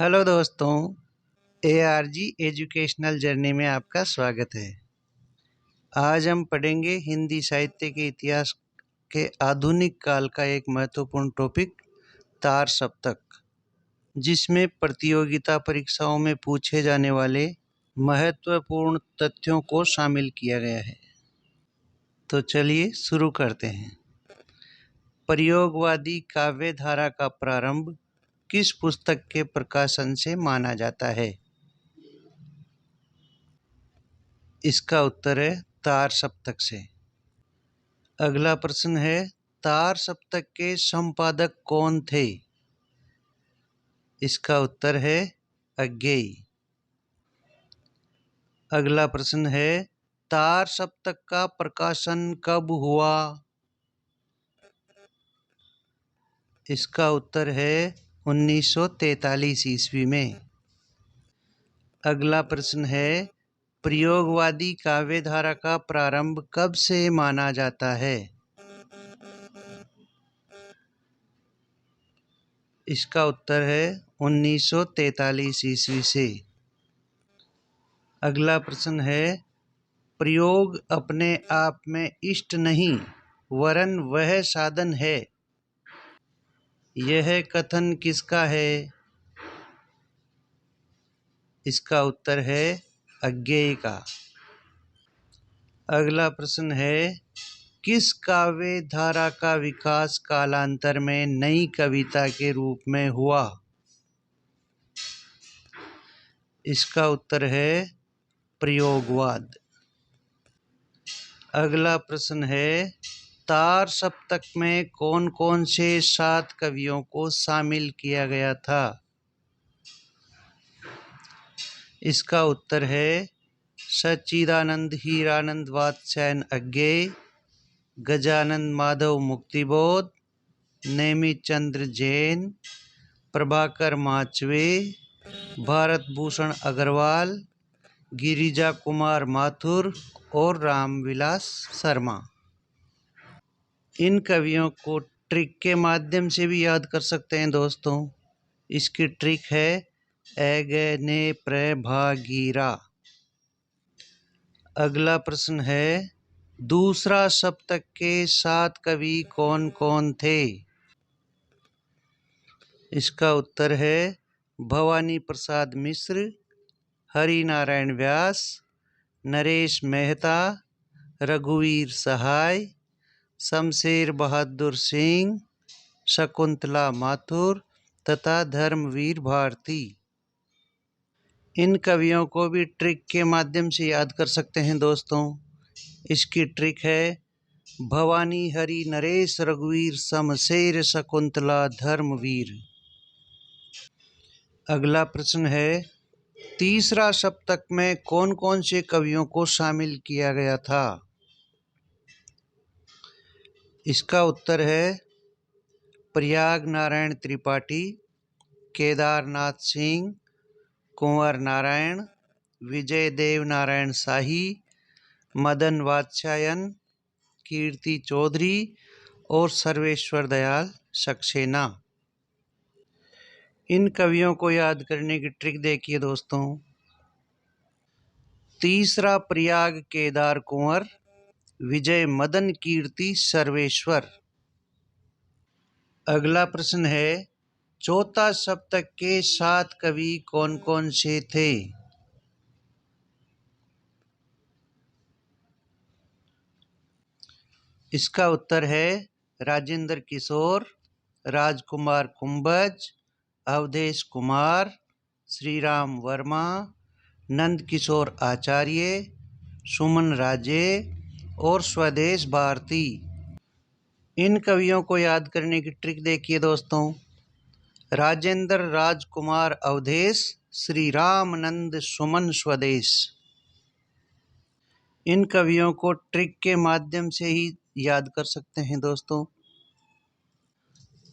Hello दोस्तों, ARG educational journey में आपका स्वागत है। आज हम पढ़ेंगे हिंदी साहित्य के इतिहास के आधुनिक काल का एक महत्वपूर्ण टॉपिक तार सप्तक, जिसमें प्रतियोगिता परीक्षाओं में पूछे जाने वाले महत्वपूर्ण तथ्यों को शामिल किया गया है। तो चलिए शुरू करते हैं। प्रयोगवादी काव्य धारा का प्रारंभ किस पुस्तक के प्रकाशन से माना जाता है? इसका उत्तर है तार सप्तक से। अगला प्रश्न है, तार सप्तक के संपादक कौन थे? इसका उत्तर है अज्ञेय। अगला प्रश्न है, तार सप्तक का प्रकाशन कब हुआ? इसका उत्तर है 1943 ईस्वी में। अगला प्रश्न है, प्रयोगवादी काव्य धारा का प्रारंभ कब से माना जाता है? इसका उत्तर है 1943 ईस्वी से। अगला प्रश्न है, प्रयोग अपने आप में इष्ट नहीं वरन वह साधन है, यह कथन किसका है? इसका उत्तर है अज्ञेय का। अगला प्रश्न है, किस काव्य धारा का विकास कालांतर में नई कविता के रूप में हुआ? इसका उत्तर है प्रयोगवाद। अगला प्रश्न है, तार सप्तक में कौन कौन से 7 कवियों को शामिल किया गया था? इसका उत्तर है सच्चिदानंद हीरानंद वात्स्यायन अज्ञेय, गजानन माधव मुक्तिबोध, नेमित चंद्र जैन, प्रभाकर माचवे, भारत भूषण अग्रवाल, गिरिजा कुमार माथुर और रामविलास शर्मा। इन कवियों को ट्रिक के माध्यम से भी याद कर सकते हैं दोस्तों। इसकी ट्रिक है एगने प्रभागीरा। अगला प्रश्न है, दूसरा सप्तक के 7 कवि कौन कौन थे? इसका उत्तर है भवानी प्रसाद मिश्र, हरि नारायण व्यास, नरेश मेहता, रघुवीर सहाय, शमशेर बहादुर सिंह, शकुंतला माथुर तथा धर्मवीर भारती। इन कवियों को भी ट्रिक के माध्यम से याद कर सकते हैं दोस्तों। इसकी ट्रिक है भवानी हरि नरेश रघुवीर शमशेर शकुंतला धर्मवीर। अगला प्रश्न है, तीसरा सप्तक में कौन कौन से कवियों को शामिल किया गया था? इसका उत्तर है प्रयाग नारायण त्रिपाठी, केदारनाथ सिंह, कुंवर नारायण, विजय देव नारायण शाही, मदन वात्स्यायन, कीर्ति चौधरी और सर्वेश्वर दयाल सक्सेना। इन कवियों को याद करने की ट्रिक देखिए दोस्तों। तीसरा प्रयाग केदार कुंवर, विजय मदन कीर्ति सर्वेश्वर। अगला प्रश्न है, चौथा सप्तक के 7 कवि कौन कौन से थे? इसका उत्तर है राजेंद्र किशोर, राजकुमार कुंभज, अवधेश कुमार, श्रीराम वर्मा, नंद किशोर आचार्य, सुमन राजे और स्वदेश भारती। इन कवियों को याद करने की ट्रिक देखिए दोस्तों। राजेंद्र, राजकुमार, अवधेश, श्री राम, नंद, सुमन, स्वदेश। इन कवियों को ट्रिक के माध्यम से ही याद कर सकते हैं दोस्तों।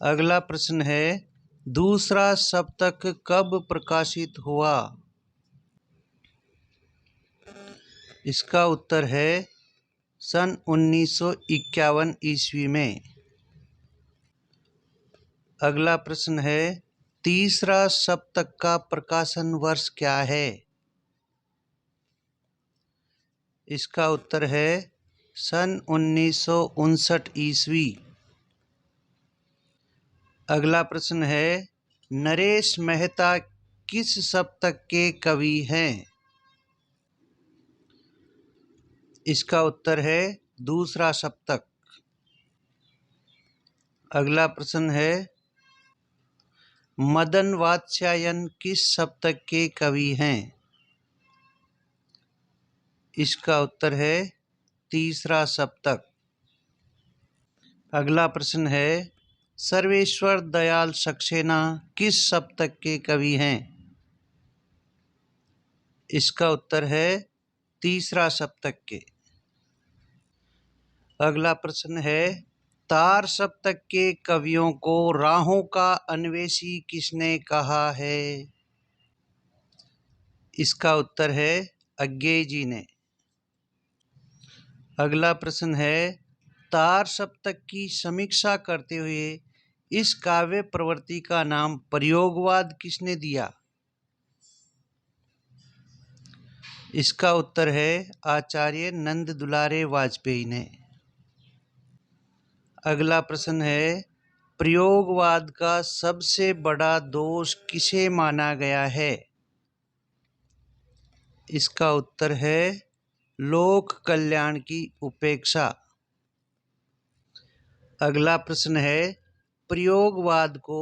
अगला प्रश्न है, दूसरा सप्तक कब प्रकाशित हुआ? इसका उत्तर है सन 1951 ईस्वी में। अगला प्रश्न है, तीसरा सप्तक का प्रकाशन वर्ष क्या है? इसका उत्तर है सन 1959 ईस्वी। अगला प्रश्न है, नरेश मेहता किस सप्तक के कवि हैं? इसका उत्तर है दूसरा सप्तक। अगला प्रश्न है, मदन वात्स्यायन किस सप्तक के कवि हैं? इसका उत्तर है तीसरा सप्तक। अगला प्रश्न है, सर्वेश्वर दयाल सक्सेना किस सप्तक के कवि हैं? इसका उत्तर है तीसरा सप्तक के। अगला प्रश्न है, तार सप्तक के कवियों को राहों का अन्वेषी किसने कहा है? इसका उत्तर है अज्ञेय जी ने। अगला प्रश्न है, तार सप्तक की समीक्षा करते हुए इस काव्य प्रवृत्ति का नाम प्रयोगवाद किसने दिया? इसका उत्तर है आचार्य नंद दुलारे वाजपेयी ने। अगला प्रश्न है, प्रयोगवाद का सबसे बड़ा दोष किसे माना गया है? इसका उत्तर है लोक कल्याण की उपेक्षा। अगला प्रश्न है, प्रयोगवाद को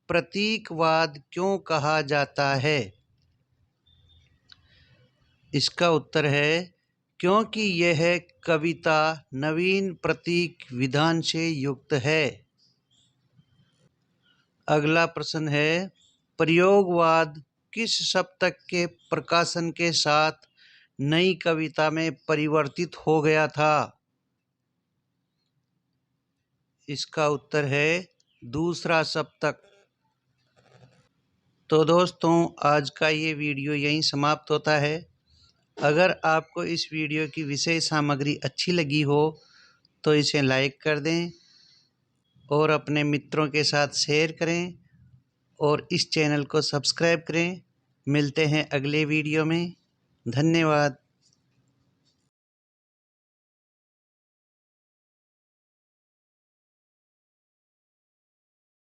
प्रतीकवाद क्यों कहा जाता है? इसका उत्तर है क्योंकि यह कविता नवीन प्रतीक विधान से युक्त है। अगला प्रश्न है, प्रयोगवाद किस सप्तक के प्रकाशन के साथ नई कविता में परिवर्तित हो गया था? इसका उत्तर है दूसरा सप्तक। तो दोस्तों, आज का ये वीडियो यहीं समाप्त होता है। अगर आपको इस वीडियो की विषय सामग्री अच्छी लगी हो तो इसे लाइक कर दें और अपने मित्रों के साथ शेयर करें और इस चैनल को सब्सक्राइब करें। मिलते हैं अगले वीडियो में। धन्यवाद।